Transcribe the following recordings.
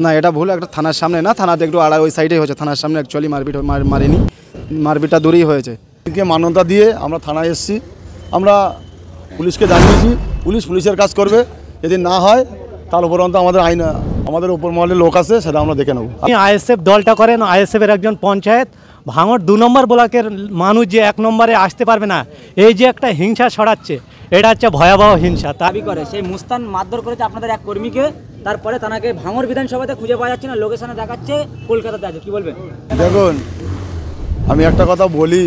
না, এটা ভুল। একটা থানার সামনে না, থানাতে একটু আড়াই ওই সাইডেই হয়েছে। থানার সামনে অ্যাকচুয়ালি মারিনি, মারপিটটা দূরেই হয়েছে। মান্যতা দিয়ে আমরা থানায় এসেছি, আমরা পুলিশকে জানিয়েছি, পুলিশের কাজ করবে। যদি না হয় তার উপরন্ত আমাদের উপর মহলের লোক আছে, সেটা আমরা দেখে নেব। আইএসএফ দলটা করেন, আইএসএফের একজন পঞ্চায়েত ভাঙড় 2 নম্বর ব্লকের মানুষ যে 1 নম্বরে আসতে পারবে না, এই যে একটা হিংসা ছড়াচ্ছে, এটা হচ্ছে ভয়াবহ হিংসা। দাবি করে সেই মুস্তান মারধর করেছে আপনাদের এক কর্মীকে, তারপরে তাকে ভাঙড় বিধানসভাতে খুঁজে পাওয়া যাচ্ছে না, লোকেশনে দেখাচ্ছে কলকাতাতে আছে। কি বলবেন? দেখুন, আমি একটা কথা বলি,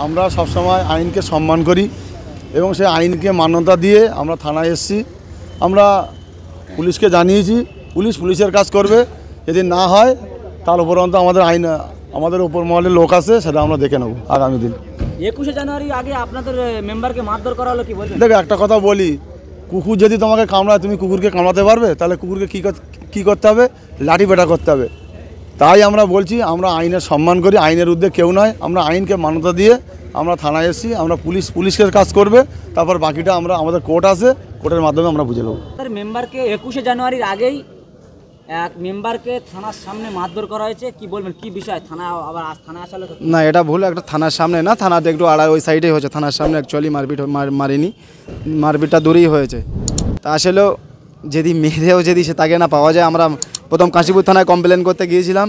আমরা সবসময় আইনকে সম্মান করি এবং সেই আইনকে মান্যতা দিয়ে আমরা থানায় এসেছি, আমরা পুলিশকে জানিয়েছি, পুলিশের কাজ করবে। যদি না হয় তার উপরন্ত আমাদের উপর মহলের লোক আছে, সেটা আমরা দেখে নেব আগামী দিন। 21শে জানুয়ারি আগে আপনাদের মেম্বারকে মারধর করা হলো, কি বলবেন? দেখো, একটা কথা বলি, কুকুর যদি তোমাকে কামড়ায়, তুমি কুকুরকে কামড়াতে পারবে? তাহলে কুকুরকে কী করতে হবে? লাঠি পেটা করতে হবে। তাই আমরা বলছি, আমরা আইনের সম্মান করি, আইনের ঊর্ধ্বে কেউ নয়। আমরা আইনকে মান্যতা দিয়ে আমরা থানায় এসেছি, আমরা পুলিশের কাজ করবে, তারপর বাকিটা আমাদের কোর্ট আছে, কোর্টের মাধ্যমে আমরা বুঝে নেব। মেম্বারকে 21শে জানুয়ারির আগেই এক মেম্বারকে থানার সামনে মারধর করা হয়েছে, কি বলবেন? কি বিষয়? থানা আসলে না, এটা ভুল। একটা থানার সামনে না, থানাতে একটু আড়াই ওই সাইডেই হয়েছে। থানার সামনে অ্যাকচুয়ালি মারিনি, মারপিটটা দূরেই হয়েছে। তা আসলেও যদি সে তাকে না পাওয়া যায়, আমরা প্রথম কাশীপুর থানায় কমপ্লেন করতে গিয়েছিলাম।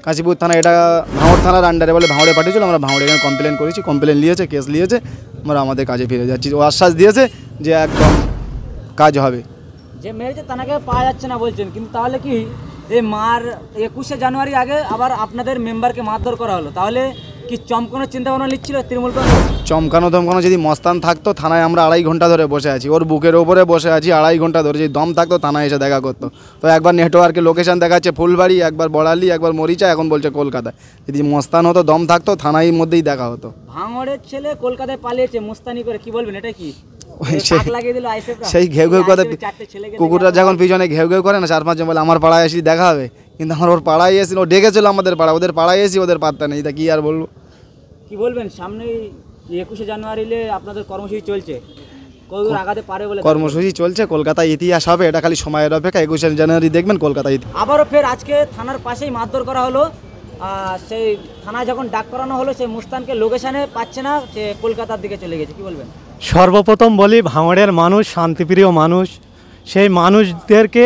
কাশীপুর থানা এটা ভাঙড় থানার আন্ডারে বলে ভাঙড়ে পাঠিয়েছিল, আমরা ভাঙড়ে এখানে কমপ্লেন করেছি, কমপ্লেন নিয়েছে, কেস নিয়েছে, আমরা আমাদের কাজে ফিরে যাচ্ছি। ও আশ্বাস দিয়েছে যে একদম কাজ হবে। যে মেরেছে তাকে পাওয়া যাচ্ছে না বলছেন, কিন্তু তাহলে কি এই 21শে জানুয়ারি আগে আবার আপনাদের মেম্বারকে মারধর করা হলো, তাহলে কি চমকানোর চিন্তা ভাবনা নিচ্ছিল তৃণমূল? চমকানো যদি মস্তান থাকতো, থানায় আমরা 2.5 ঘন্টা ধরে বসে আছি, ওর বুকের ওপরে বসে আছি 2.5 ঘন্টা ধরে। যদি দম থাকতো থানায় এসে দেখা করতো। তো একবার নেটওয়ার্কে লোকেশন দেখাচ্ছে ফুলবাড়ি, একবার বড়ালি, একবার মরিচা, এখন বলছে কলকাতায়। যদি মস্তান হতো, দম থাকতো, থানায় মধ্যেই দেখা হতো। ভাঙড়ের ছেলে কলকাতায় পালিয়েছে মুস্তানি করে, কি বলবেন? এটা কি সেই ঘেউ কথা? কুকুরটা যখন পিছনে ঘেউ করে না, 4-5 জন বলে আমার পাড়ায় আসি দেখা হবে, কিন্তু আমার ওর পাড়ায় এসে ও ডেকেছিল আমাদের পাড়া, ওদের পাড়ায় এসি ওদের পাত্তা নেই। তা কি আর বলবো? কি বলবেন? সামনে 21শে জানুয়ারিতে আপনাদের কর্মসূচি চলছে, কতদূর আগাতে পারে বলে? কর্মসূচি চলছে, কলকাতায় ইতিহাস হবে, এটা খালি সময়ের অপেক্ষা। 21শে জানুয়ারি দেখবেন কলকাতায়। আবারও ফের আজকে থানার পাশেই মারধর করা হলো। সেই থানায় যখন ডাক করানো হলো, সেই মুস্তানকে লোকেশনে পাচ্ছে না, সে কলকাতার দিকে চলে গেছে। কি বলবেন? সর্বপ্রথম বলি, ভাঙড়ের মানুষ শান্তিপ্রিয় মানুষ। সেই মানুষদেরকে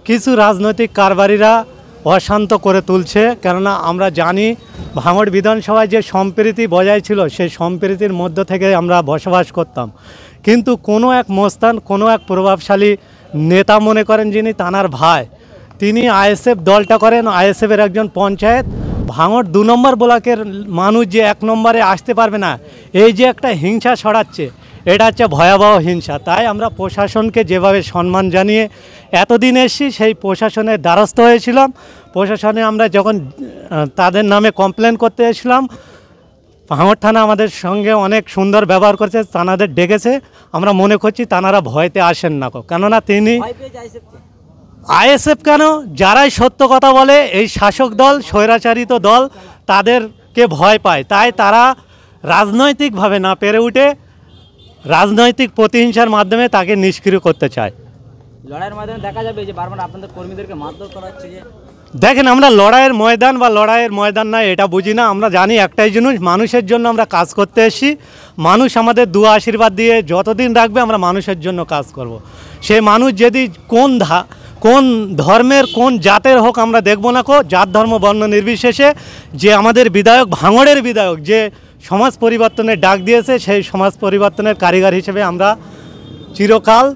কিছু রাজনৈতিক কারবারিরা অশান্ত করে তুলছে। কেননা আমরা জানি ভাঙড় বিধানসভায় যে সম্প্রীতি বজায় ছিল, সেই সম্প্রীতির মধ্য থেকে আমরা বসবাস করতাম। কিন্তু কোনো এক মস্তান, কোনো এক প্রভাবশালী নেতা মনে করেন যিনি তানার ভাই, তিনি আইএসএফ দলটা করেন, আইএসএফের একজন পঞ্চায়েত ভাঙড় 2 নম্বর ব্লকের মানুষ যে 1 নম্বরে আসতে পারবে না, এই যে একটা হিংসা ছড়াচ্ছে, এটা হচ্ছে ভয়াবহ হিংসা। তাই আমরা প্রশাসনকে যেভাবে সম্মান জানিয়ে এতদিন এসেছি, সেই প্রশাসনের দ্বারস্থ হয়েছিলাম। প্রশাসনে আমরা যখন তাদের নামে কমপ্লেন করতে এসেছিলাম, ভাঙড় থানা আমাদের সঙ্গে অনেক সুন্দর ব্যবহার করেছে, তানাদের ডেকেছে। আমরা মনে করছি তানারা ভয়তে আসেন না, কেননা তিনি আইএসএফ কেন, যারাই সত্য কথা বলে, এই শাসক দল, স্বৈরাচারিত দল, তাদেরকে ভয় পায়। তাই তারা রাজনৈতিকভাবে না পেরে উঠে রাজনৈতিক প্রতিহিংসার মাধ্যমে তাকে নিষ্ক্রিয় করতে চায়। লড়াইয়ের ময়দানে দেখা যাবে যে বারবার আপনাদের কর্মীদেরকে মারধর করা হচ্ছে। যে দেখেন, আমরা লড়াইয়ের ময়দান না, এটা বুঝি না। আমরা জানি একটাই জিনিস, মানুষের জন্য আমরা কাজ করতে এসেছি। মানুষ আমাদের দুয়া আশীর্বাদ দিয়ে যতদিন রাখবে, আমরা মানুষের জন্য কাজ করব। সে মানুষ যদি কোন ধর্মের, কোন জাতের হোক, আমরা দেখব না জাত ধর্ম বর্ণ নির্বিশেষে। যে আমাদের বিধায়ক, ভাঙড়ের বিধায়ক, যে সমাজ পরিবর্তনের ডাক দিয়েছে, সেই সমাজ পরিবর্তনের কারিগর হিসেবে আমরা চিরকাল